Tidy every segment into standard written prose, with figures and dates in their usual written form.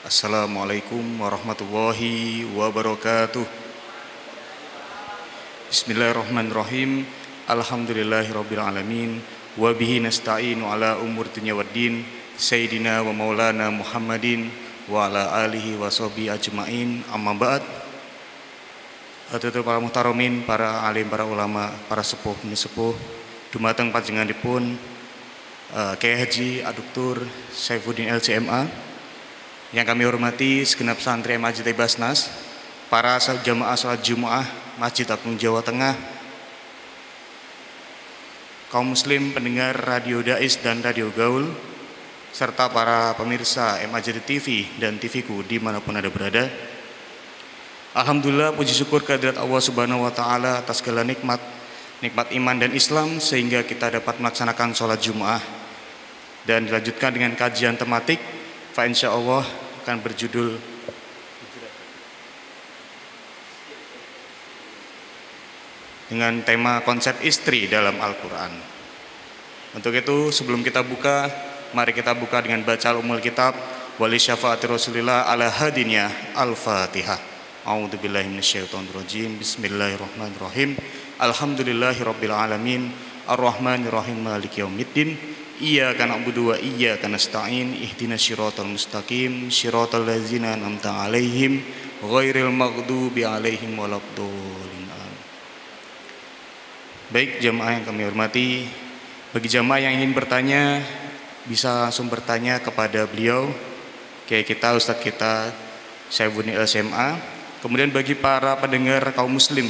Assalamualaikum warahmatullahi wabarakatuh. Bismillahirrahmanirrahim. Alhamdulillahirabbil alamin wa bihi nasta'inu ala umur dunya waddin. Sayyidina wa maulana Muhammadin wa ala alihi wa sahbihi ajmain. Amma ba'd. Hadirin para muhtaramin, para alim, para ulama, para sepuh sepuh dumateng panjenenganipun Kyai Haji Aduktur Saifuddin LCMA. Yang kami hormati segenap santri MAJ Basnas, para jamaah salat Jumat Masjid Agung Jawa Tengah, kaum muslim pendengar Radio Dais dan Radio Gaul, serta para pemirsa MAJ TV dan TVku dimanapun Anda berada. Alhamdulillah, puji syukur kehadirat Allah Subhanahu wa Ta'ala atas segala nikmat iman dan Islam, sehingga kita dapat melaksanakan sholat Jumat dan dilanjutkan dengan kajian tematik. Insya Allah akan berjudul dengan tema konsep istri dalam Al-Quran. Untuk itu, sebelum kita buka, mari kita buka dengan baca umul kitab wali syafaati Rasulillah ala hadinya Al-Fatihah. A'udzubillahi minasyaitonirrajim. Bismillahirrahmanirrahim. Alhamdulillahirabbil alamin. Ar-Rahmanirrahim. Maliki yaumiddin. Iyyaka na'budu wa iyyaka nasta'in. Ihdinas siratal mustaqim, siratal ladzina an'amta 'alaihim ghairil maghdubi 'alaihim waladdallin. Baik jamaah yang kami hormati, bagi jamaah yang ingin bertanya bisa langsung bertanya kepada beliau, kayak kita Ustadz kita Saifuddin LCMA. Kemudian bagi para pendengar kaum muslim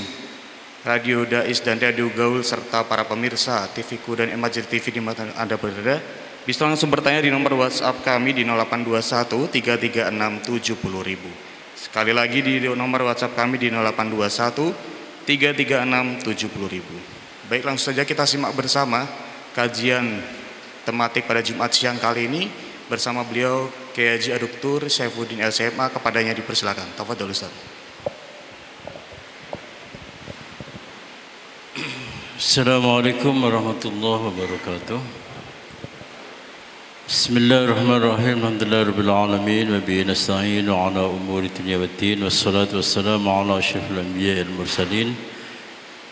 Radio Dais dan Radio Gaul serta para pemirsa TVku dan MAJ TV di mana Anda berada, bisa langsung bertanya di nomor WhatsApp kami di 0821 336 70.000. Sekali lagi di nomor WhatsApp kami di 0821 336 70.000. Baik, langsung saja kita simak bersama kajian tematik pada Jumat siang kali ini bersama beliau Kyai Haji Aduktur Saifuddin LCMA. Kepadanya dipersilakan. Tafadhol Ustaz. Assalamualaikum warahmatullahi wabarakatuh. Bismillahirrahmanirrahim. Alhamdulillahirabbil alamin wa bihi nasta'inu ala umuri dunya waddin. Wassalatu wassalamu ala asyrafil anbiya'il mursalin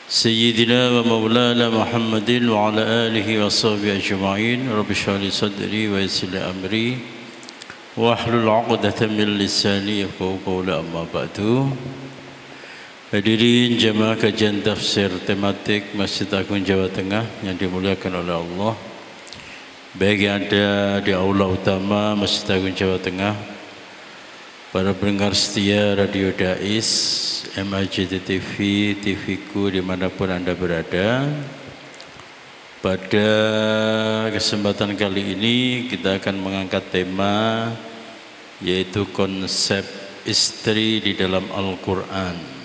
sayyidina wa maulana Muhammadin wa ala alihi wa sahbihi ajma'in. Rabbi shrah li sadri wa yassir li amri wahlul 'uqdatam min lisani yafqahu qawli. Amma ba'du. Hadirin jemaah kajian tafsir tematik Masjid Agung Jawa Tengah yang dimuliakan oleh Allah, baik yang ada di aula utama Masjid Agung Jawa Tengah, para pendengar setia Radio Dais, MAJ TV, TVku dimanapun Anda berada. Pada kesempatan kali ini kita akan mengangkat tema yaitu konsep istri di dalam Al-Quran.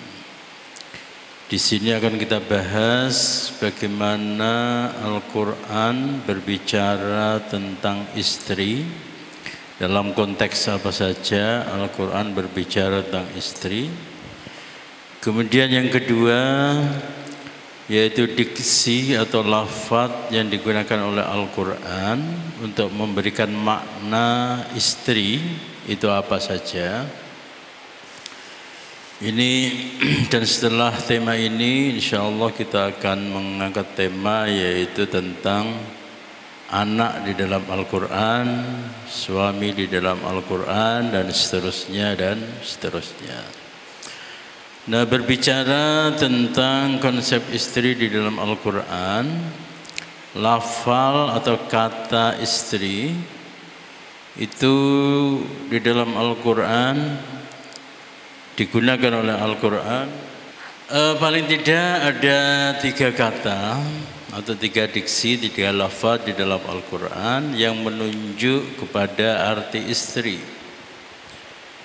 Di sini akan kita bahas bagaimana Al-Quran berbicara tentang istri. Dalam konteks apa saja Al-Quran berbicara tentang istri. Kemudian yang kedua yaitu diksi atau lafaz yang digunakan oleh Al-Quran untuk memberikan makna istri itu apa saja. Ini dan setelah tema ini insyaallah kita akan mengangkat tema yaitu tentang anak di dalam Al-Quran, suami di dalam Al-Quran dan seterusnya dan seterusnya. Nah, berbicara tentang konsep istri di dalam Al-Quran, lafal atau kata istri itu di dalam Al-Quran digunakan oleh Al-Quran paling tidak ada 3 kata atau 3 diksi, 3 lafaz di dalam Al-Quran yang menunjuk kepada arti istri.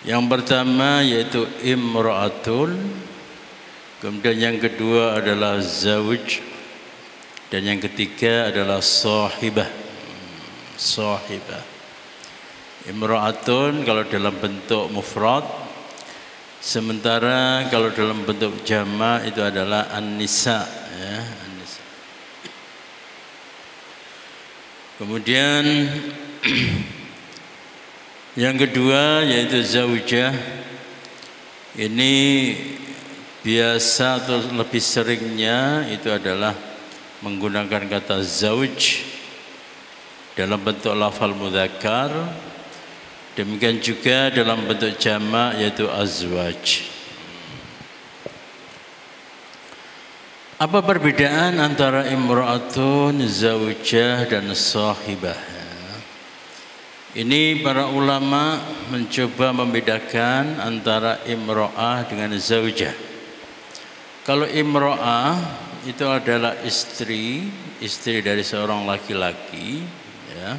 Yang pertama yaitu imra'atun, kemudian yang kedua adalah zawj, dan yang ketiga adalah sahibah. Sahibah. Imra'atun kalau dalam bentuk mufrad, sementara kalau dalam bentuk jama' itu adalah an-nisa, ya, an-nisa. Kemudian Yang kedua yaitu zaujah. Ini biasa atau lebih seringnya itu adalah menggunakan kata zauj dalam bentuk lafal mudzakkar. Demikian juga dalam bentuk jamak yaitu azwaj. Apa perbedaan antara imra'atun, zaujah dan sahibah? Ini para ulama mencoba membedakan antara imra'ah dengan zaujah. Kalau imra'ah itu adalah istri dari seorang laki-laki, ya.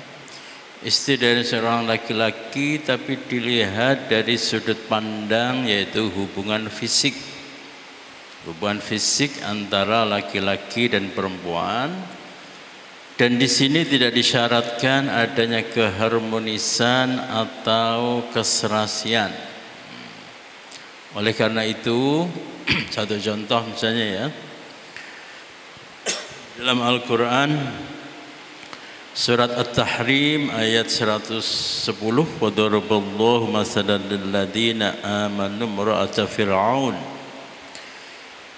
Istri dari seorang laki-laki tapi dilihat dari sudut pandang yaitu hubungan fisik. Hubungan fisik antara laki-laki dan perempuan, dan di sini tidak disyaratkan adanya keharmonisan atau keserasian. Oleh karena itu, satu contoh misalnya ya, dalam Al-Quran surat At-Tahrim ayat 110, wa daraballahu masalan lil ladzina amanu imra'ata fir'aun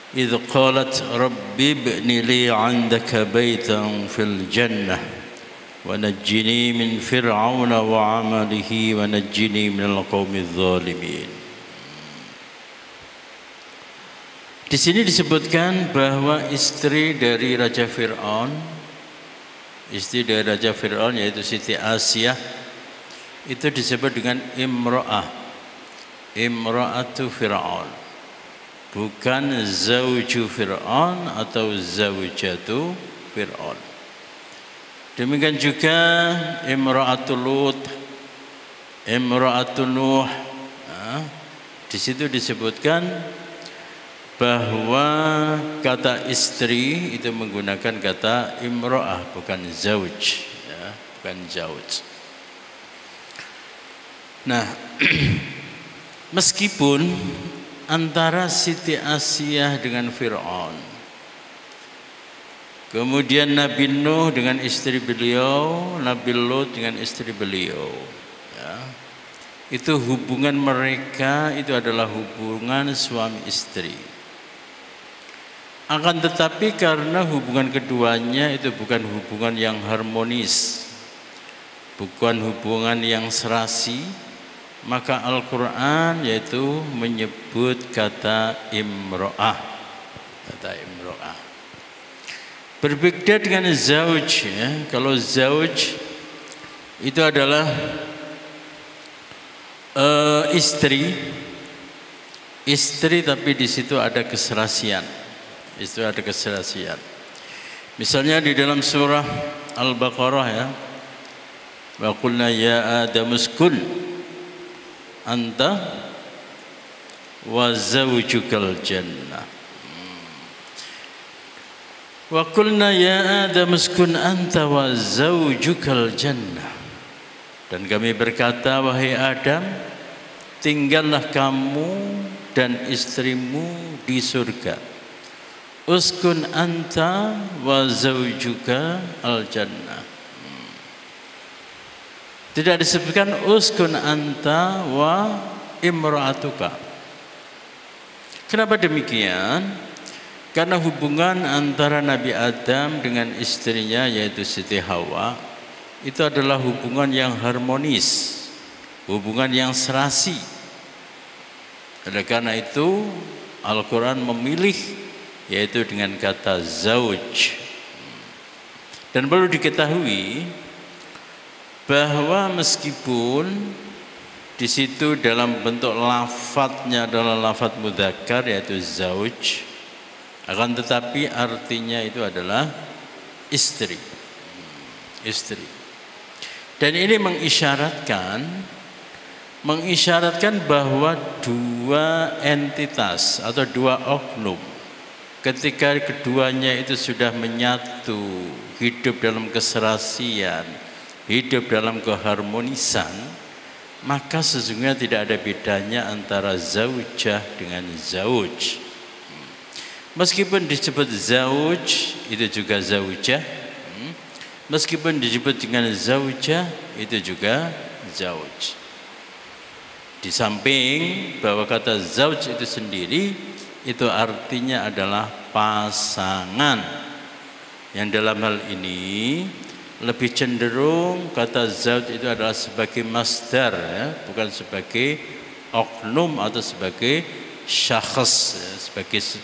إذ قالت رب ابن لي عندك بيتا في الجنة ونجني من فرعون وعمله ونجني من القوم الظالمين. Di sini disebutkan bahwa istri dari Raja Fir'aun, yaitu Siti Asiyah, itu disebut dengan imra'ah, imra'atu Fir'aun. Bukan zauju Fir'aun atau zaujatu Fir'aun. Demikian juga imra'atul Lut, imra'atul Nuh. Di situ disebutkan bahwa kata istri itu menggunakan kata imra'ah, bukan zauj, ya, bukan zauj. Nah, meskipun antara Siti Asiyah dengan Fir'aun, kemudian Nabi Nuh dengan istri beliau, Nabi Lut dengan istri beliau, ya, itu hubungan mereka itu adalah hubungan suami istri. Akan tetapi karena hubungan keduanya itu bukan hubungan yang harmonis, bukan hubungan yang serasi, maka Al-Quran yaitu menyebut kata imro'ah. Kata imro'ah berbeda dengan zauj, ya. Kalau zauj itu adalah istri tapi di situ ada keserasian. Itu ada keserasian. Misalnya di dalam surah Al-Baqarah, ya, wa qulna ya Adam uskun anta wa zawjukal jannah. Wa qulna ya Adam uskun anta wa zawjukal jannah. Dan kami berkata, wahai Adam, tinggallah kamu dan istrimu di surga. Uskun anta wa zawjuka al jannah. Tidak disebutkan uskun anta wa imra'atuka. Kenapa demikian? Karena hubungan antara Nabi Adam dengan istrinya yaitu Siti Hawa itu adalah hubungan yang harmonis, hubungan yang serasi. Oleh karena itu Al-Quran memilih yaitu dengan kata zauj. Dan perlu diketahui bahwa meskipun di situ dalam bentuk lafadznya adalah lafadz mudzakkar yaitu zauj, akan tetapi artinya itu adalah istri. Istri. Dan ini mengisyaratkan bahwa dua entitas atau dua oknum ketika keduanya itu sudah menyatu, hidup dalam keserasian, hidup dalam keharmonisan, maka sesungguhnya tidak ada bedanya antara zaujah dengan zauj. Meskipun disebut zauj itu juga zaujah, meskipun disebut dengan zaujah itu juga zauj. Di samping bahwa kata zauj itu sendiri itu artinya adalah pasangan, yang dalam hal ini lebih cenderung kata zauj itu adalah sebagai masdar, ya, bukan sebagai oknum atau sebagai syakhs, ya,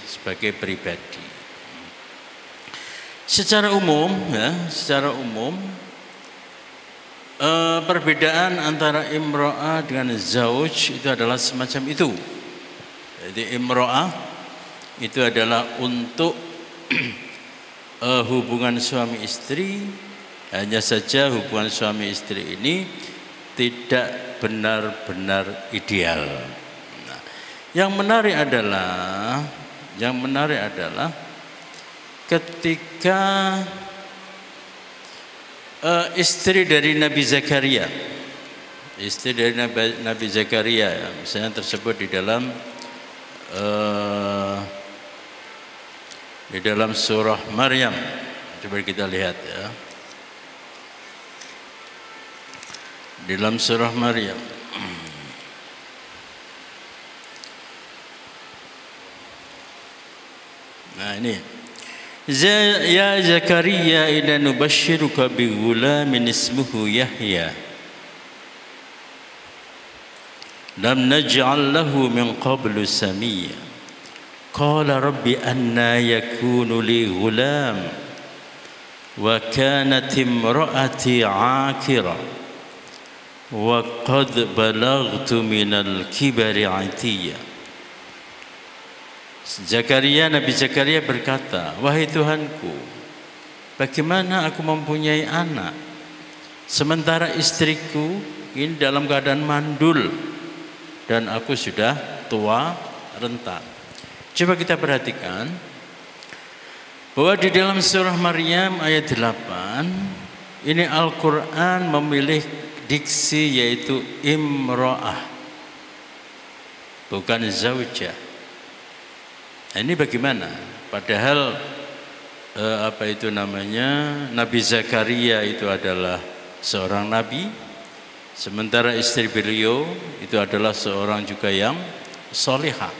sebagai pribadi. Secara umum, perbedaan antara imro'ah dengan zauj itu adalah semacam itu. Jadi imro'ah itu adalah untuk hubungan suami istri, hanya saja hubungan suami istri ini tidak benar-benar ideal. Nah, yang menarik adalah ketika istri dari Nabi Zakaria, ya, misalnya tersebut di dalam surah Maryam. Coba kita lihat, ya. Di dalam surah Maryam. Nah, ini. Ya Zakaria, inna nubashshiruka bi ghulamin ismuhu Yahya. Lam naj'al lahu min qablu samiyya. Qala rabbi anna yakunu li ghulam wa kanat imra'ati 'akira wa qad balaghtu minal kibari 'atiyya. Nabi Zakaria berkata, wahai Tuhanku, bagaimana aku mempunyai anak sementara istriku ini dalam keadaan mandul dan aku sudah tua renta. Coba kita perhatikan bahwa di dalam surah Maryam ayat 8 ini Al-Quran memilih diksi yaitu imro'ah, bukan zaujah. Nah, ini bagaimana? Padahal Nabi Zakaria itu adalah seorang nabi, sementara istri beliau itu adalah seorang juga yang solihah.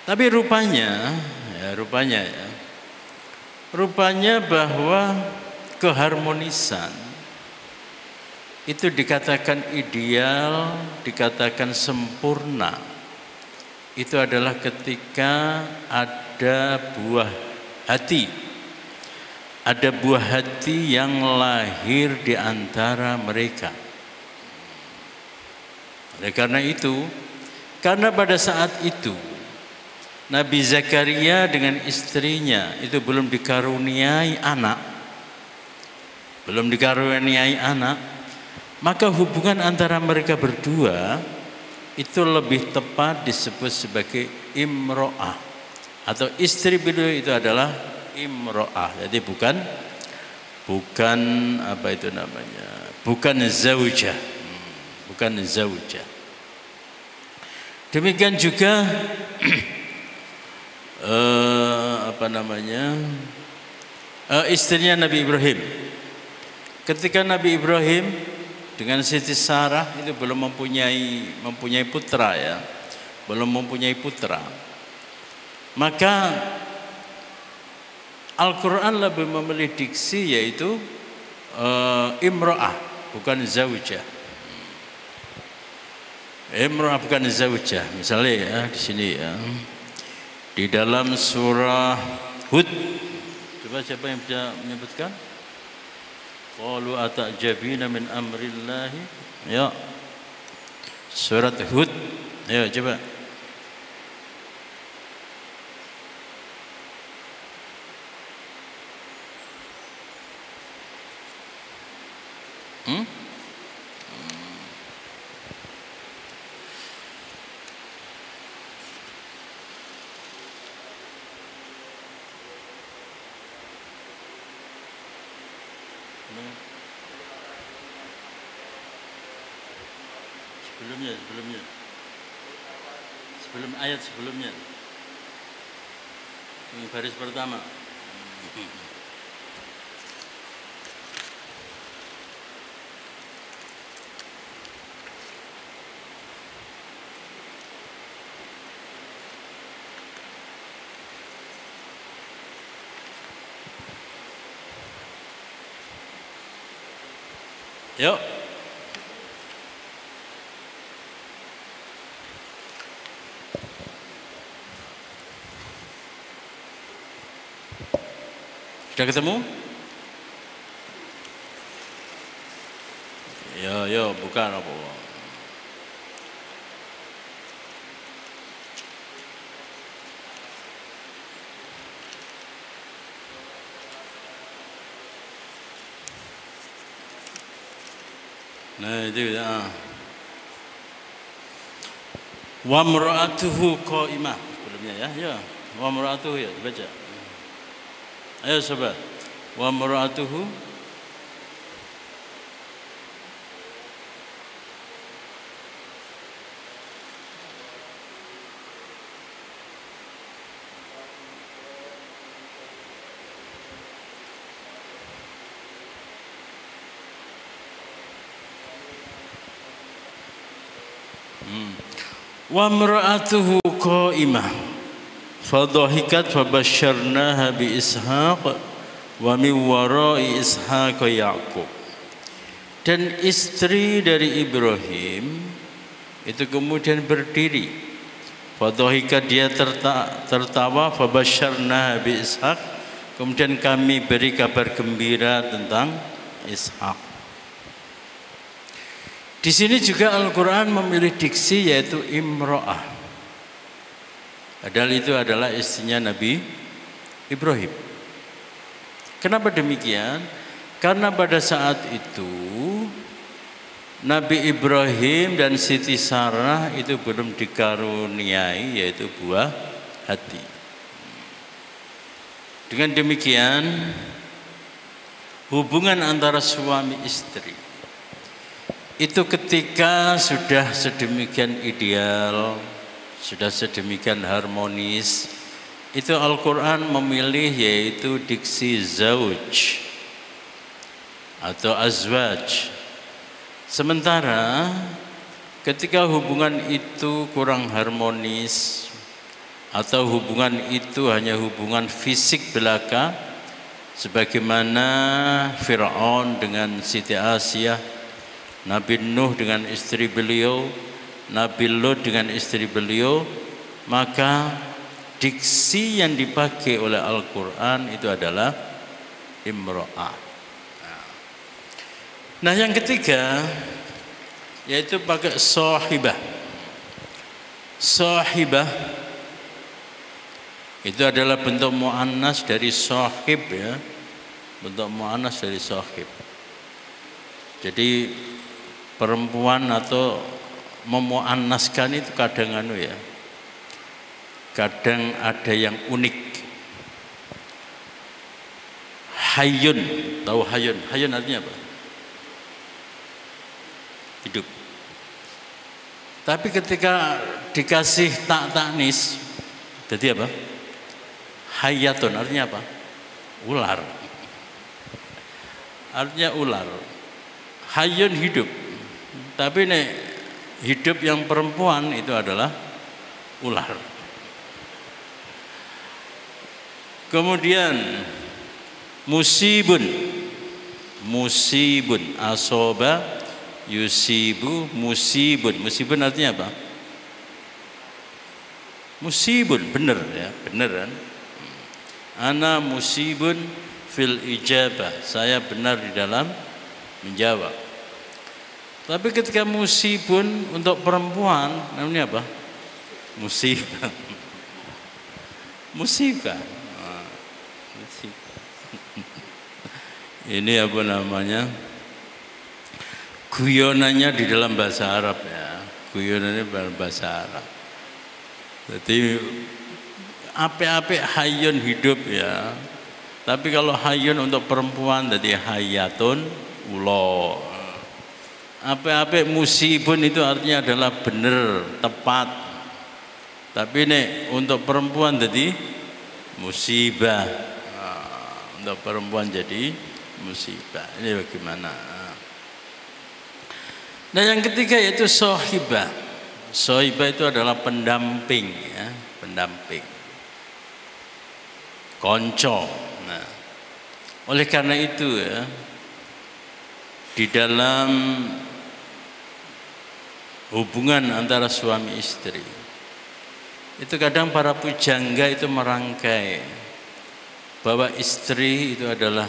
Tapi rupanya bahwa keharmonisan itu dikatakan ideal, dikatakan sempurna. Itu adalah ketika ada buah hati yang lahir di antara mereka. Oleh karena itu, karena pada saat itu Nabi Zakaria dengan istrinya itu belum dikaruniai anak, maka hubungan antara mereka berdua itu lebih tepat disebut sebagai imro'ah, atau istri beliau itu adalah imro'ah. Jadi bukan zaujah, Demikian juga istrinya Nabi Ibrahim. Ketika Nabi Ibrahim dengan Siti Sarah itu belum mempunyai putra, ya, maka Al-Quran lebih memilih diksi yaitu imro'ah, bukan zaujah. Imro'ah bukan zaujah. Misalnya, ya, di sini, ya, di dalam surah Hud, coba siapa yang bisa menyebutkan? Qalu atajabina min amrillahi. Ya. Surat Hud. Ya, coba. Ayat sebelumnya, baris pertama. Yuk. Sudah ketemu? Yo, bukan apa. Nah itu ya. Wa mar'atuhu qa'imah sebelumnya ya. Wa mar'atuhu ya baca. Ayo sobat. Wa mar'atuhu wa mar'atuhu qa'imah fadhahikat fabasyarnaha bi Ishaq wa min wara'i Ishaq Yaqub. Dan istri dari Ibrahim itu kemudian berdiri, fadhahikat dia tertawa, fabasyarnaha bi Ishaq, kemudian kami beri kabar gembira tentang Ishaq. Di sini juga Al-Quran memilih diksi yaitu imro'ah. Padahal itu adalah istrinya Nabi Ibrahim. Kenapa demikian? Karena pada saat itu Nabi Ibrahim dan Siti Sarah itu belum dikaruniai yaitu buah hati. Dengan demikian hubungan antara suami istri itu ketika sudah sedemikian ideal, sudah sedemikian harmonis, itu Al-Quran memilih yaitu diksi zauj atau azwaj. Sementara ketika hubungan itu kurang harmonis atau hubungan itu hanya hubungan fisik belaka, sebagaimana Fir'aun dengan Siti Asiyah, Nabi Nuh dengan istri beliau, Nabi Lut dengan istri beliau, maka diksi yang dipakai oleh Al-Quran itu adalah imro'ah. Nah yang ketiga yaitu pakai sahibah. Sahibah itu adalah bentuk mu'annas dari sahib ya, bentuk mu'annas dari sahib. Jadi perempuan atau memuannaskan itu kadang kadang ada yang unik. Hayyun, tahu hayyun? Hayyun artinya apa? Hidup. Tapi ketika dikasih taknis, jadi apa? Hayatun artinya apa? Ular. Artinya ular. Hayyun hidup. Tapi nih hidup yang perempuan itu adalah ular. Kemudian musibun, asoba, yusibu, musibun artinya apa? Musibun, benar ya, beneran. Ana musibun fil ijabah, saya benar di dalam menjawab. Tapi ketika musibun untuk perempuan namanya apa? Musibah. Musibah. Ini apa namanya? Guyonannya di dalam bahasa Arab ya. Guyonannya dalam bahasa Arab. Jadi apik-apik hayyun hidup ya. Tapi kalau hayyun untuk perempuan jadi hayatun ulo. Apik-apik musibun itu artinya adalah benar, tepat. Tapi nih untuk perempuan jadi musibah. Untuk perempuan jadi musibah. Ini bagaimana? Nah yang ketiga yaitu sohibah. Sohibah itu adalah pendamping ya, pendamping. Konco. Nah, oleh karena itu ya, di dalam hubungan antara suami istri. Itu kadang para pujangga itu merangkai bahwa istri itu adalah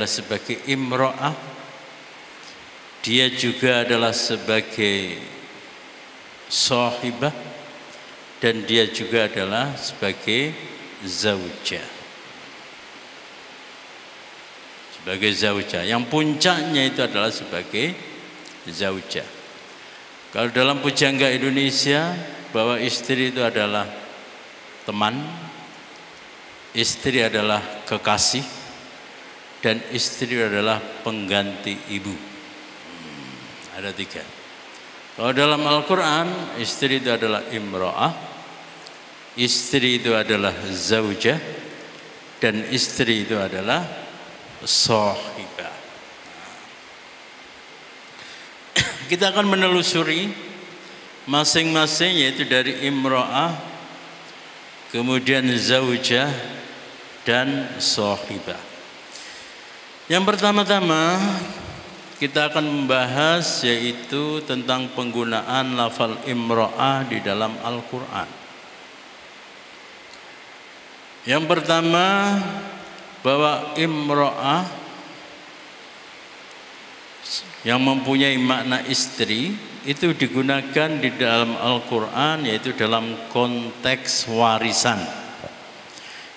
sebagai imro'ah, dia juga adalah sebagai sahibah, dan dia juga adalah sebagai zaujah. Sebagai zaujah, yang puncaknya itu adalah sebagai zaujah. Kalau dalam pujangga Indonesia, bahwa istri itu adalah teman, istri adalah kekasih, dan istri adalah pengganti ibu. Ada 3. Kalau dalam Al-Quran, istri itu adalah imro'ah, istri itu adalah zaujah, dan istri itu adalah sahibah. Kita akan menelusuri masing-masing, yaitu dari imro'ah, kemudian zaujah, dan sahibah. Yang pertama-tama kita akan membahas yaitu tentang penggunaan lafal imro'ah di dalam Al-Quran. Yang pertama, bahwa imro'ah yang mempunyai makna istri itu digunakan di dalam Al-Quran, yaitu dalam konteks warisan,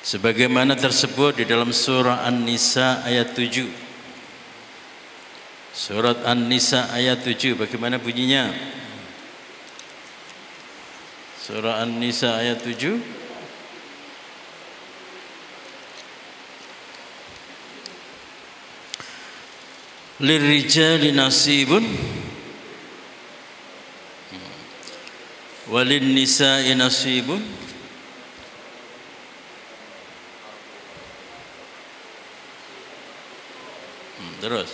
sebagaimana tersebut di dalam surah An-Nisa ayat 7. Surat An-Nisa ayat 7, bagaimana bunyinya? Surah An-Nisa ayat 7. Lirrijali nasibun walin nisa'i nasibun terus.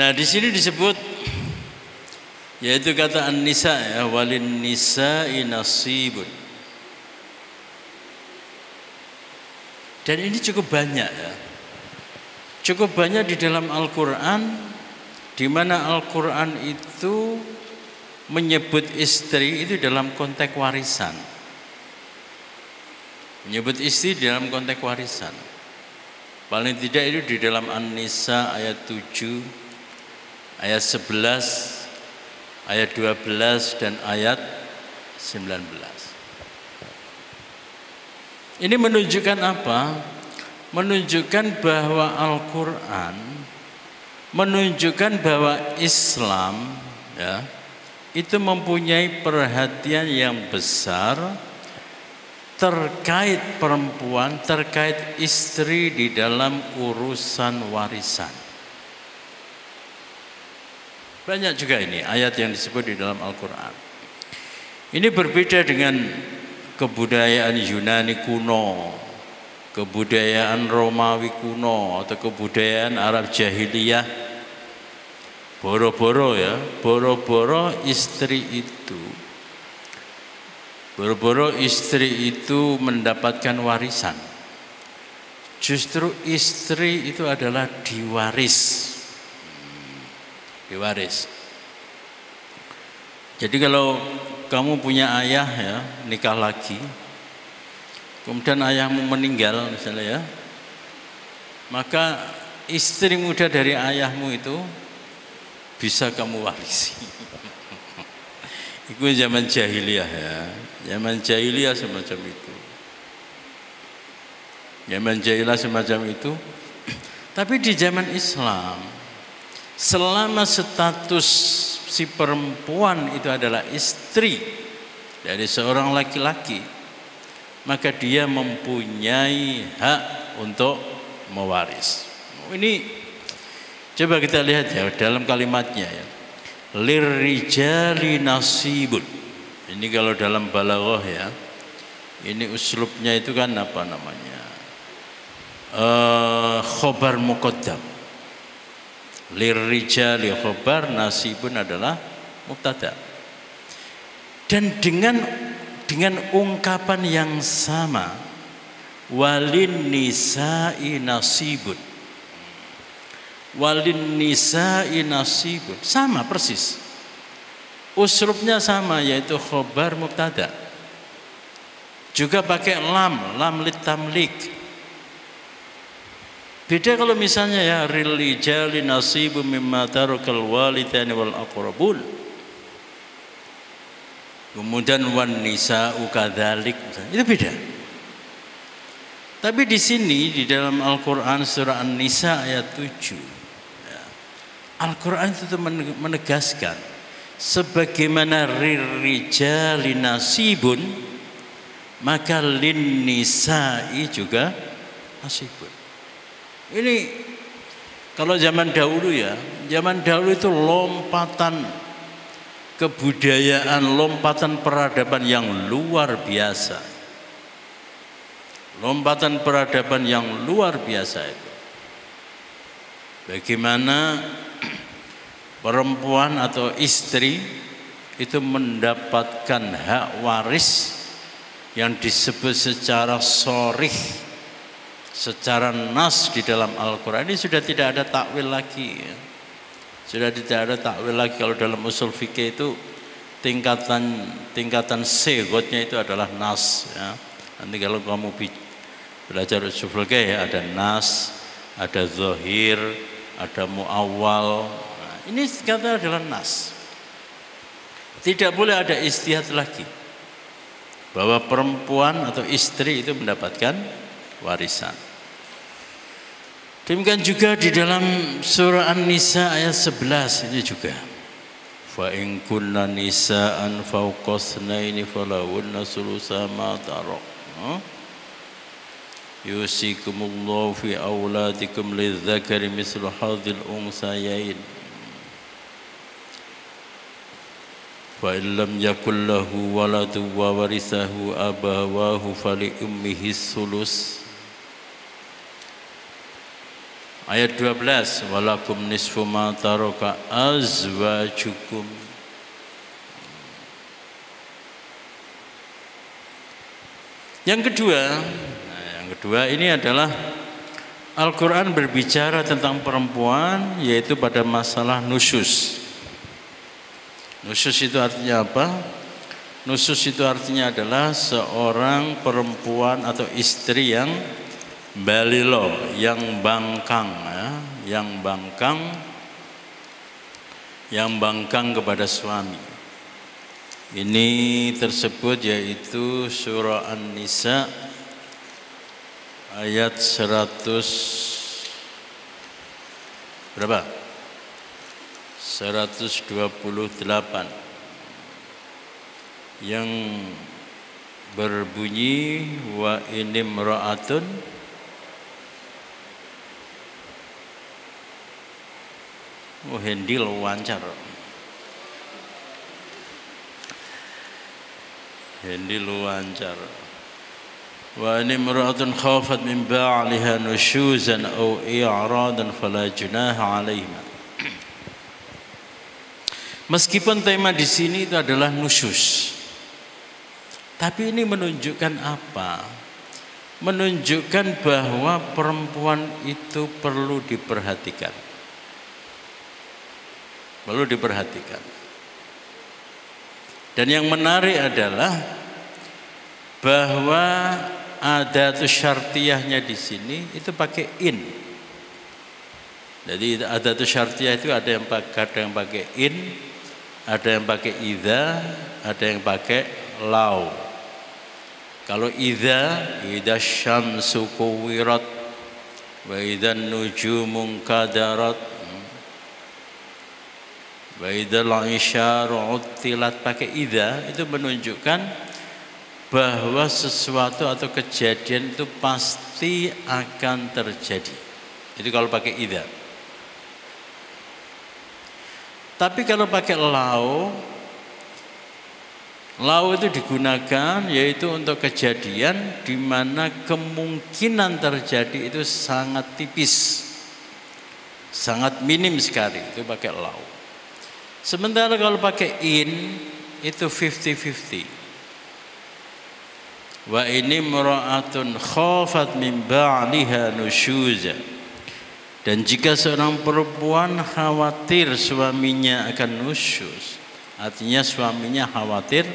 Nah, di sini disebut yaitu kata an-nisa, ya, walin nisa'i nasibun. Dan ini cukup banyak, ya. Cukup banyak di dalam Al-Qur'an, di mana Al-Qur'an itu menyebut istri itu dalam konteks warisan. Menyebut istri dalam konteks warisan. Paling tidak itu di dalam An-Nisa ayat 7, ayat 11, ayat 12, dan ayat 19. Ini menunjukkan apa? Menunjukkan bahwa Al-Quran menunjukkan bahwa Islam, ya, itu mempunyai perhatian yang besar terkait perempuan, terkait istri di dalam urusan warisan. Banyak juga ini ayat yang disebut di dalam Al-Quran. Ini berbeda dengan kebudayaan Yunani kuno, kebudayaan Romawi kuno, atau kebudayaan Arab jahiliyah. Boro-boro, ya, boro-boro istri itu mendapatkan warisan. Justru istri itu adalah diwaris. Jadi kalau kamu punya ayah, ya, nikah lagi, kemudian ayahmu meninggal misalnya, ya, maka istri muda dari ayahmu itu bisa kamu warisi. Itu zaman jahiliyah, ya, zaman jahiliyah semacam itu. Zaman jahiliyah semacam itu. Tapi di zaman Islam, selama status si perempuan itu adalah istri dari seorang laki-laki, maka dia mempunyai hak untuk mewaris. Ini coba kita lihat, ya, dalam kalimatnya, ya. Lirrijali nasibun. Ini kalau dalam balaghah, ya, ini uslubnya itu kan apa namanya? Khobar muqaddam. Lirrijali khobar, nasibun adalah mubtada. Dan dengan ungkapan yang sama, walin nisa'i nasibun. Walin nisa'i nasibun. Sama persis. Uslubnya sama, yaitu khobar mubtada. Juga pakai lam litamlik. Beda kalau misalnya ya rilijali nasibu mimma tarakal walidani wal aqrabun. Kemudian wan nisa'u kadzalik. Itu beda. Tapi di sini di dalam Al-Qur'an surah An-Nisa ayat 7. Ya, Al-Qur'an itu menegaskan sebagaimana ririjali nasibun, maka lin nisa'i juga nasibun. Ini kalau zaman dahulu ya, zaman dahulu itu lompatan kebudayaan, lompatan peradaban yang luar biasa. Lompatan peradaban yang luar biasa itu. Bagaimana perempuan atau istri itu mendapatkan hak waris yang disebut secara sharih, secara nas di dalam Al-Quran. Ini sudah tidak ada takwil lagi ya. Sudah tidak ada takwil lagi. Kalau dalam usul fikih itu tingkatan segotnya itu adalah nas ya. Nanti kalau kamu belajar usul fikih ya, ada nas, ada zahir, ada muawwal. Nah, ini kata adalah nas. Tidak boleh ada istihad lagi bahwa perempuan atau istri itu mendapatkan warisan. Demikian juga di dalam surah An-Nisa ayat 11 ini juga. Fa in kunna nisaan fawqa tsnaini falahunna thulutsa ma tarak. Yusikumullahu fi auladikum lidzakari mithlu hadzil unsayain. Fa in lam yakul lahu waladun wa warithahu abawahu fali ummihi thuluts. Ayat 12, walakum nisfu ma taraka azwajukum. Yang kedua ini adalah Al-Quran berbicara tentang perempuan, yaitu pada masalah nusyuz. Nusyuz itu artinya apa? Nusyuz itu artinya adalah seorang perempuan atau istri yang balilo, yang bangkang ya, yang bangkang kepada suami. Ini tersebut yaitu surah An-Nisa ayat 100 berapa? 128 yang berbunyi wa inimra'atun Hendil wawancara. Wa nimra'atun khafat min ba'liha nusyuzan aw i'radan fala junaha 'alaihima. Meskipun tema di sini itu adalah nusyuz, tapi ini menunjukkan apa? Menunjukkan bahwa perempuan itu perlu diperhatikan. Dan yang menarik adalah bahwa adatus syartiyahnya di sini itu pakai in. Jadi adatus syartiyah itu ada yang pakai in, ada yang pakai idza, ada yang pakai lau. Kalau idza syamsu kuwirat wa idza nujumun kadarat wa idzal isyaru uttilat, pakai idza itu menunjukkan bahwa sesuatu atau kejadian itu pasti akan terjadi. Itu kalau pakai idza. Tapi kalau pakai lau itu digunakan yaitu untuk kejadian di mana kemungkinan terjadi itu sangat tipis, sangat minim sekali. Itu pakai lau. Sementara kalau pakai in itu 50-50. Wa ini mura'atun khafat min ba'liha nusyuza. Dan jika seorang perempuan khawatir suaminya akan nusyuz, artinya suaminya khawatir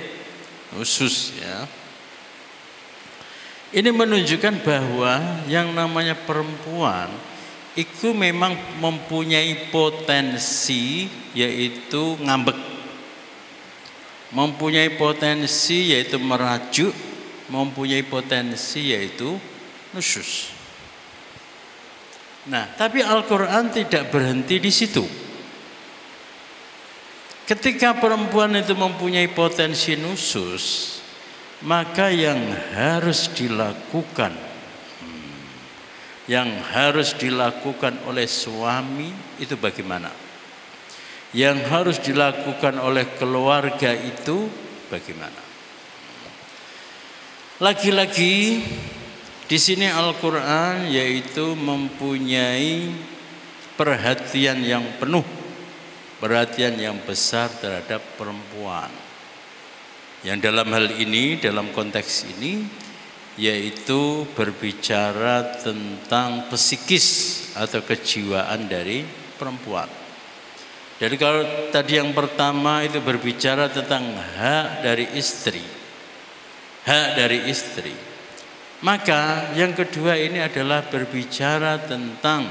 nusyuz, ya. Ini menunjukkan bahwa yang namanya perempuan itu memang mempunyai potensi yaitu ngambek, mempunyai potensi yaitu merajuk, mempunyai potensi yaitu nusyuz. Nah, tapi Al-Quran tidak berhenti di situ. Ketika perempuan itu mempunyai potensi nusyuz, maka yang harus dilakukan oleh suami itu bagaimana? Yang harus dilakukan oleh keluarga itu bagaimana? Lagi-lagi di sini Al-Quran yaitu mempunyai perhatian yang penuh, perhatian yang besar terhadap perempuan. Yang dalam hal ini, dalam konteks ini, yaitu berbicara tentang psikis atau kejiwaan dari perempuan. Jadi kalau tadi yang pertama itu berbicara tentang hak dari istri, maka yang kedua ini adalah berbicara tentang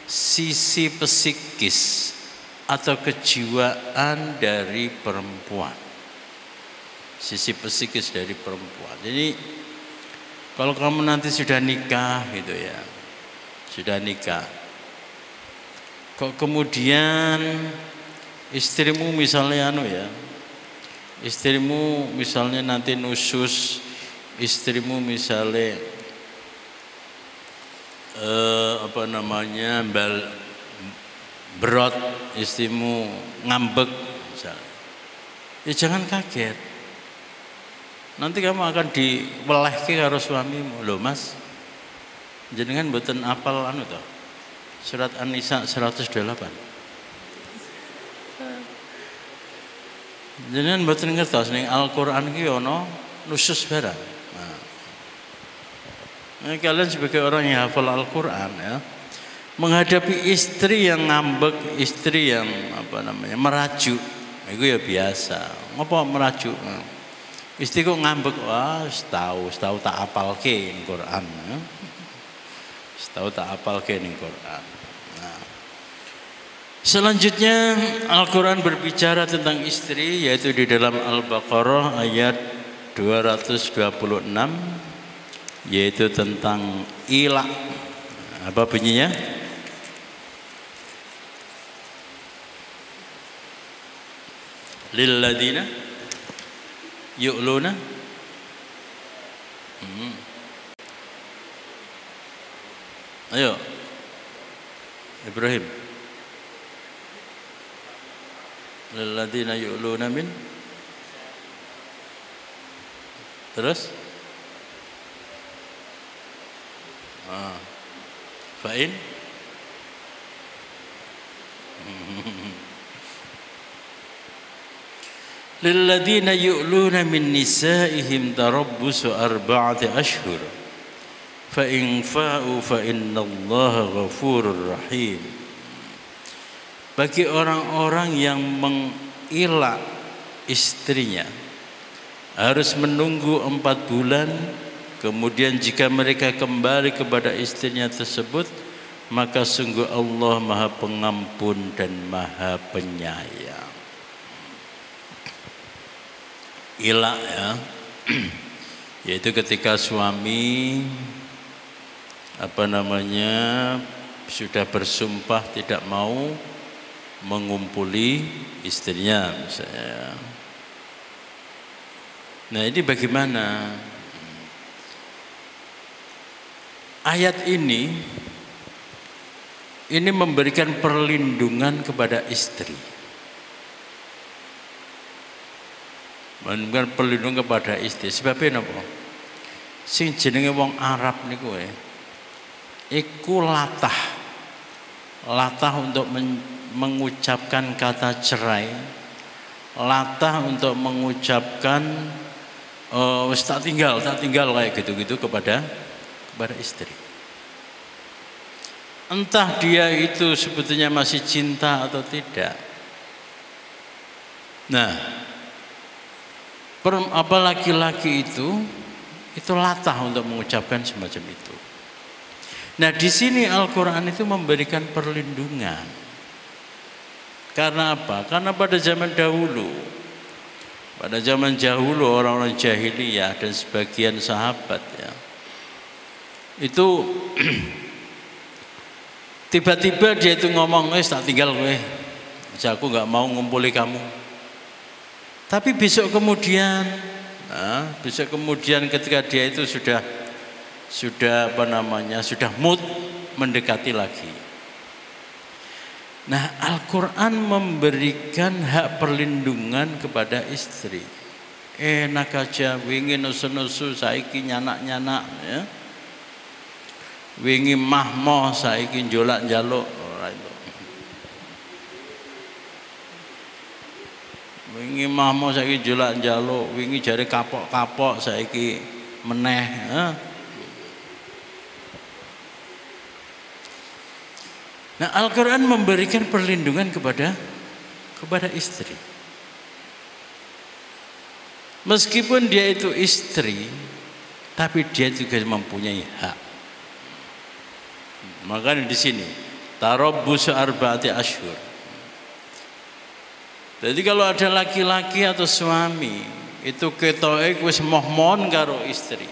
sisi psikis atau kejiwaan dari perempuan. Sisi psikis dari perempuan. Jadi kalau kamu nanti sudah nikah gitu ya, sudah nikah, kok kemudian istrimu misalnya istrimu misalnya nanti nusyuz, istrimu misalnya berot, istrimu ngambek misalnya, ya jangan kaget. Nanti kamu akan diwelehke karo suamimu. Loh Mas, jenengan mboten apal toh? Surat An-Nisa 128. Jenengan mboten ngertos ning Al-Qur'an iki ana nusyuz barang. Nah, kalian sebagai orang yang hafal Al-Qur'an ya, menghadapi istri yang ngambek, istri yang merajuk, itu ya biasa. Ngapa merajuk? Istri kok ngambek, wah tahu tak apalke ning Quran. Tahu tak apalke ning Quran. Nah. Selanjutnya Al-Quran berbicara tentang istri, yaitu di dalam Al-Baqarah ayat 226, yaitu tentang ila. Apa bunyinya? Lilladina yu'luna Ayo Ibrahim. Lilladina yu'luna min. Terus fa'in lilladina yu'luna min nisa'ihim tarabbusu arba'ati ashhur fa in fa'u fa innallaha ghafurur rahim. Bagi orang-orang yang mengilak istrinya harus menunggu 4 bulan, kemudian jika mereka kembali kepada istrinya tersebut, maka sungguh Allah Maha Pengampun dan Maha Penyayang. Ilak ya, yaitu ketika suami sudah bersumpah tidak mau mengumpuli istrinya misalnya. Nah ini bagaimana? Ayat ini memberikan perlindungan kepada istri. Memberikan perlindungan kepada istri. Sebabnya apa? Sing jenenge wong Arab niku iku latah untuk mengucapkan kata cerai latah untuk mengucapkan wis tak tinggal kayak gitu-gitu kepada istri. Entah dia itu sebetulnya masih cinta atau tidak. Nah, apa laki-laki itu latah untuk mengucapkan semacam itu. Nah, di sini Al-Qur'an itu memberikan perlindungan. Karena apa? Karena pada zaman dahulu orang-orang jahiliyah dan sebagian sahabat ya, itu tiba-tiba dia itu ngomong, tak tinggal gue, aku nggak mau ngumpuli kamu. Tapi besok kemudian ketika dia itu sudah mood mendekati lagi. Nah, Al-Qur'an memberikan hak perlindungan kepada istri. Enak aja wingi nusu-nusu saiki nyanak-nyanak ya. Wingi mahmoh saiki njolak-njaluk ora itu. Wingi mahmoh saiki njolak-njaluk, wingi jare kapok-kapok saiki meneh ya. Nah, Al-Qur'an memberikan perlindungan kepada istri. Meskipun dia itu istri, tapi dia juga mempunyai hak. Makanya di sini tarabbusu arba'ati asyhur. Jadi kalau ada laki-laki atau suami itu ketoke wis mohmon karo istri,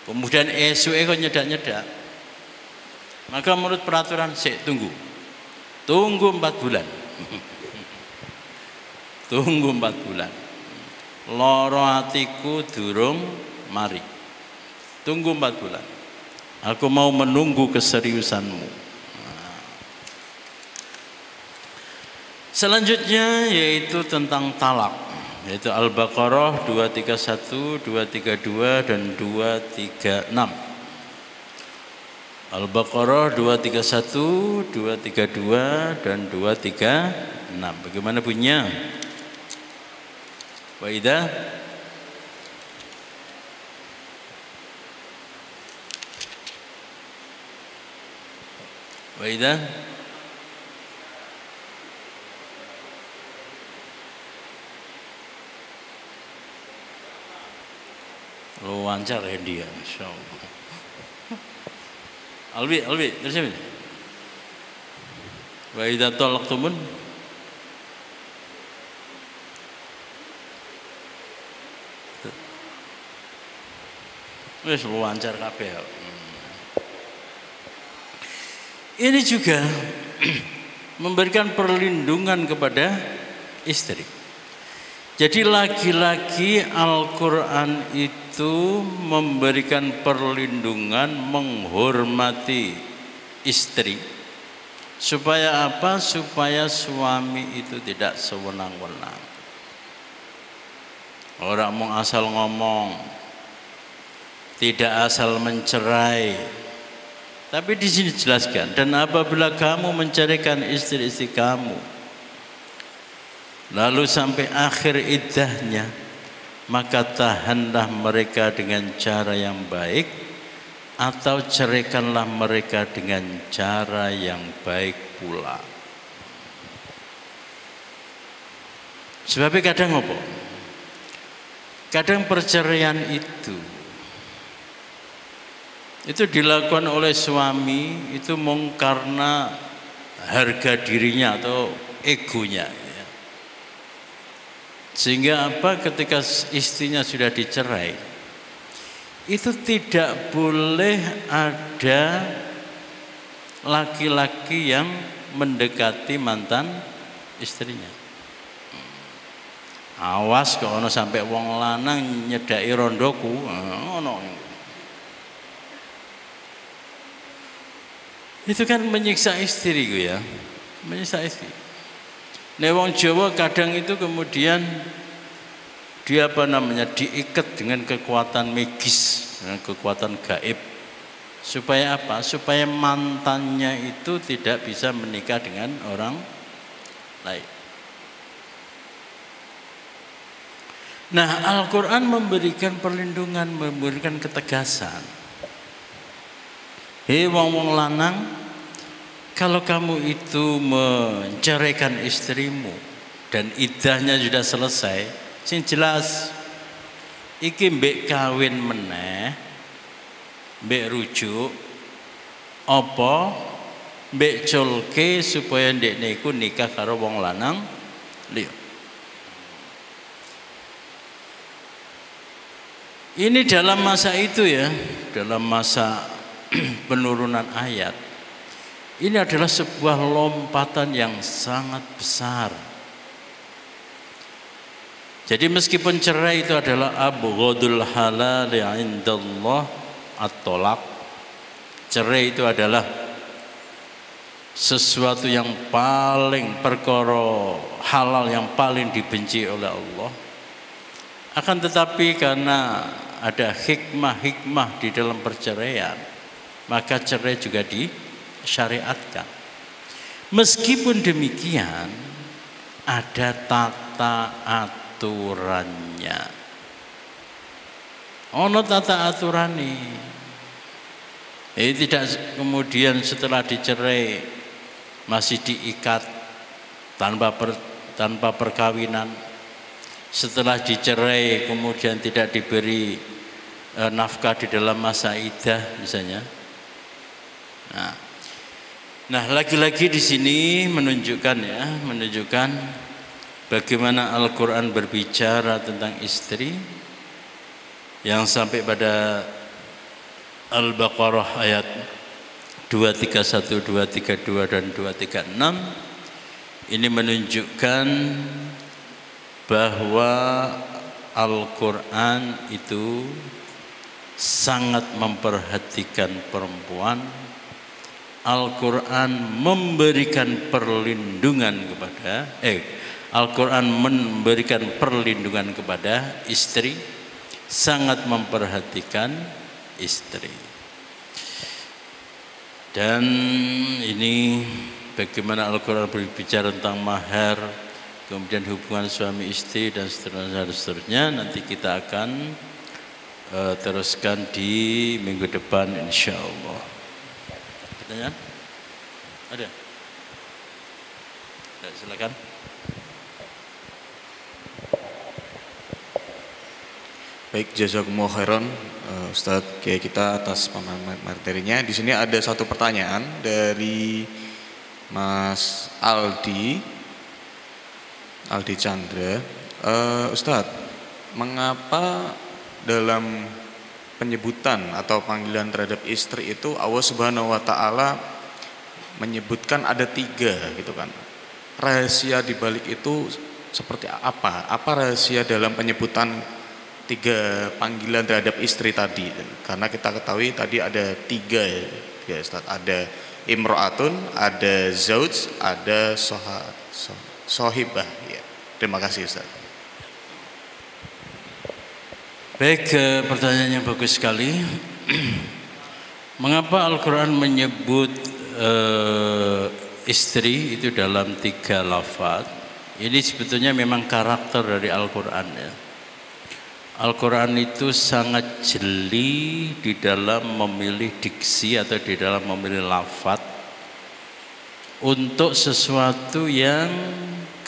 kemudian esuke kok nyedak-nyedak, maka menurut peraturan tunggu 4 bulan. Tunggu 4 bulan. Loro atiku durung mari. Tunggu 4 bulan. Aku mau menunggu keseriusanmu. Selanjutnya yaitu tentang talak, yaitu Al-Baqarah 231, 232 dan 236. Al-Baqarah 231, 232 dan 236. Bagaimana bunyinya? Wa idza lancar ya dia, insyaallah. Alwi, terus apa? Wa idza talaqtumun wis lancar kabeh. Ini juga memberikan perlindungan kepada istri. Jadi lagi-lagi Al-Qur'an itu memberikan perlindungan, menghormati istri. Supaya apa? Supaya suami itu tidak sewenang-wenang. Orang mau asal ngomong, tidak asal mencerai. Tapi di sini jelaskan, dan apabila kamu menceraikan istri-istri kamu, lalu sampai akhir iddahnya, maka tahanlah mereka dengan cara yang baik, atau ceraikanlah mereka dengan cara yang baik pula. Sebab kadang apa? Kadang perceraian itu dilakukan oleh suami itu mung karena harga dirinya atau egonya. Sehingga apa, ketika istrinya sudah dicerai, itu tidak boleh ada laki-laki yang mendekati mantan istrinya. Awas kok ono sampai wong lanang nyedaki rondoku, ono. Itu kan menyiksa istri ya, menyiksa istri. Nek wong Jawa kadang itu kemudian dia diikat dengan kekuatan magis, dengan kekuatan gaib. Supaya apa? Supaya mantannya itu tidak bisa menikah dengan orang lain. Nah, Al-Quran memberikan perlindungan, memberikan ketegasan. Hei wong-wong lanang, kalau kamu itu menceraikan istrimu dan iddahnya sudah selesai, sing jelas iki mbek kawin meneh, mbek rujuk apa mbek culke supaya ndekne iku nikah karo wong lanang liya. Ini dalam masa itu ya, dalam masa penurunan ayat. Ini adalah sebuah lompatan yang sangat besar. Jadi meskipun cerai itu adalah abghadul halal indallah at-thalaq. Cerai itu adalah sesuatu yang paling perkara halal yang paling dibenci oleh Allah. Akan tetapi karena ada hikmah-hikmah di dalam perceraian, maka cerai juga disyariatkan. Meskipun demikian, ada tata aturannya. Ono tata aturane. Tidak kemudian setelah dicerai masih diikat tanpa perkawinan. Setelah dicerai kemudian tidak diberi nafkah di dalam masa iddah misalnya. Nah, lagi-lagi di sini menunjukkan bagaimana Al-Quran berbicara tentang istri yang sampai pada Al-Baqarah ayat 231, 232 dan 236. Ini menunjukkan bahwa Al-Quran itu sangat memperhatikan perempuan. Al-Quran memberikan perlindungan kepada Al-Quran memberikan perlindungan kepada istri, sangat memperhatikan istri. Dan ini bagaimana Al-Quran berbicara tentang mahar, kemudian hubungan suami istri dan seterusnya. Nanti kita akan teruskan di minggu depan insya Allah. Pertanyaan? Ada? Silakan. Baik, jazakumullah khairan Ustadz Kiai kita atas pemahaman materinya. Di sini ada satu pertanyaan dari Mas Aldi Chandra. Ustadz, mengapa dalam penyebutan atau panggilan terhadap istri itu Allah Subhanahu wa Ta'ala menyebutkan ada 3 gitu kan? Rahasia di balik itu seperti apa? Apa rahasia dalam penyebutan 3 panggilan terhadap istri tadi? Karena kita ketahui tadi ada 3 ya Ustaz. Ada imro'atun, ada zauj, ada sohibah ya. Terima kasih Ustaz. Baik, pertanyaan yang bagus sekali. Mengapa Al-Quran menyebut istri itu dalam 3 lafaz? Ini sebetulnya memang karakter dari Al-Quran ya. Al-Quran itu sangat jeli di dalam memilih diksi atau di dalam memilih lafaz untuk sesuatu yang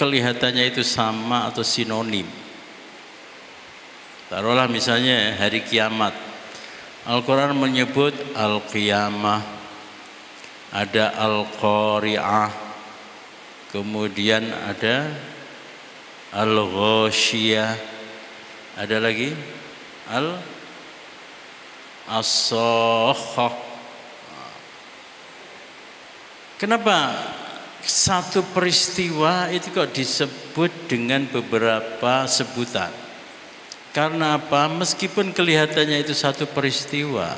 kelihatannya itu sama atau sinonim. Taruhlah misalnya hari kiamat, Al-Quran menyebut Al-Qiyamah, ada Al-Qari'ah, kemudian ada Al-Ghoshiyah, ada lagi As-Sakhah. Kenapa satu peristiwa itu kok disebut dengan beberapa sebutan? Karena apa? Meskipun kelihatannya itu satu peristiwa,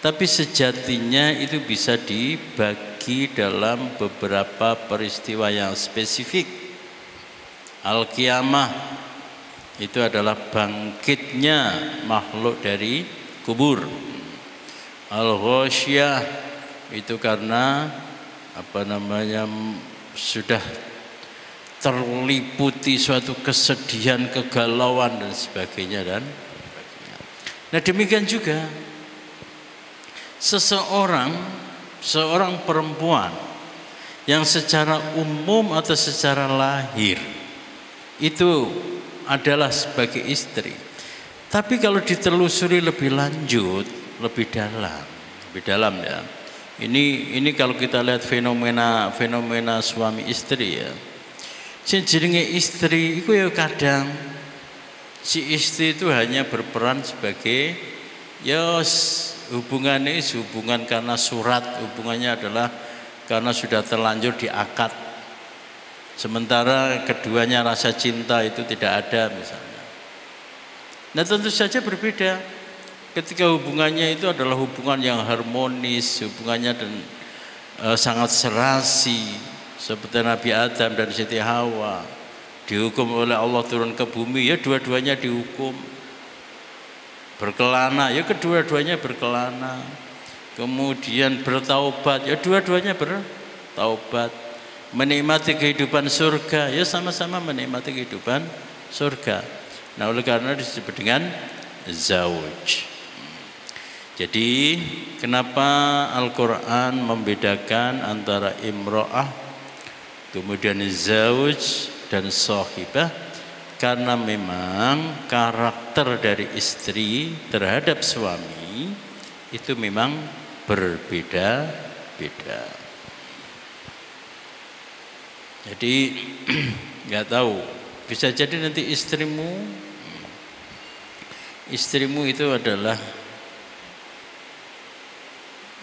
tapi sejatinya itu bisa dibagi dalam beberapa peristiwa yang spesifik. Al-Qiyamah itu adalah bangkitnya makhluk dari kubur. Al-Ghoshiyah itu karena sudah terliputi suatu kesedihan, kegalauan dan sebagainya dan sebagainya. Nah demikian juga seorang perempuan yang secara umum atau secara lahir itu adalah sebagai istri. Tapi kalau ditelusuri lebih lanjut, lebih dalam ya. Ini kalau kita lihat fenomena suami istri ya. Si jenenge istri itu ya kadang si istri itu hanya berperan sebagai ya hubungannya hubungan karena surat, hubungannya adalah karena sudah terlanjur diakad. Sementara keduanya rasa cinta itu tidak ada misalnya. Nah tentu saja berbeda ketika hubungannya itu adalah hubungan yang harmonis, hubungannya dan sangat serasi. Seperti Nabi Adam dan Siti Hawa dihukum oleh Allah turun ke bumi, ya dua-duanya dihukum. Berkelana, ya kedua-duanya berkelana. Kemudian bertaubat, ya dua-duanya bertaubat. Menikmati kehidupan surga, ya sama-sama menikmati kehidupan surga. Nah oleh karena disebut dengan zauj. Jadi kenapa Al-Quran membedakan antara imro'ah kemudian zauj dan sahibah? Karena memang karakter dari istri terhadap suami itu memang berbeda-beda. Jadi nggak tahu, bisa jadi nanti istrimu itu adalah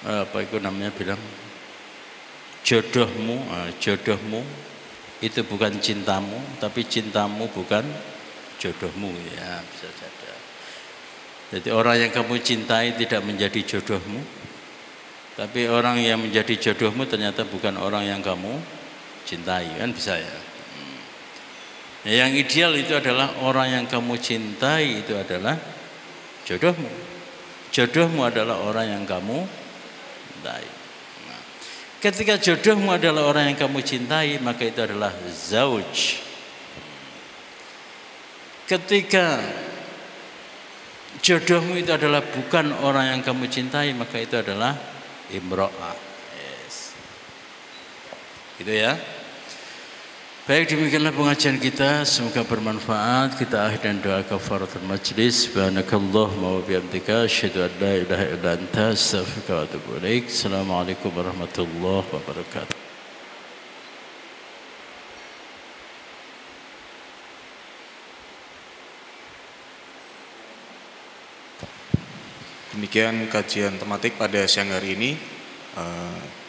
apa itu namanya bilang jodohmu itu bukan cintamu, tapi cintamu bukan jodohmu ya, bisa saja. Jadi orang yang kamu cintai tidak menjadi jodohmu, tapi orang yang menjadi jodohmu ternyata bukan orang yang kamu cintai, kan bisa ya. Yang ideal itu adalah orang yang kamu cintai itu adalah jodohmu. Jodohmu adalah orang yang kamu cintai. Ketika jodohmu adalah orang yang kamu cintai, maka itu adalah zauj. Ketika jodohmu itu adalah bukan orang yang kamu cintai, maka itu adalah imro'ah. Yes. Gitu ya. Baik, demikianlah pengajian kita, semoga bermanfaat. Kita akhir dan doa kafaratul majlis. Subhanakallahumma wa bihamdika asyhadu an la ilaha illa anta astaghfiruka wa atubu ilaik. Assalamualaikum warahmatullahi wabarakatuh. Demikian kajian tematik pada siang hari ini.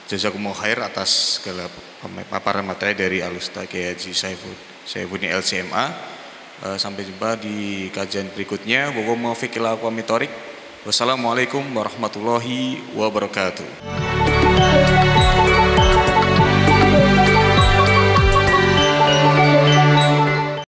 Jazakumullah khair atas segala paparan materi dari Al-Ustaz Kiai Haji Saifuddin LCMA. Sampai jumpa di kajian berikutnya. Wassalamualaikum warahmatullahi wabarakatuh.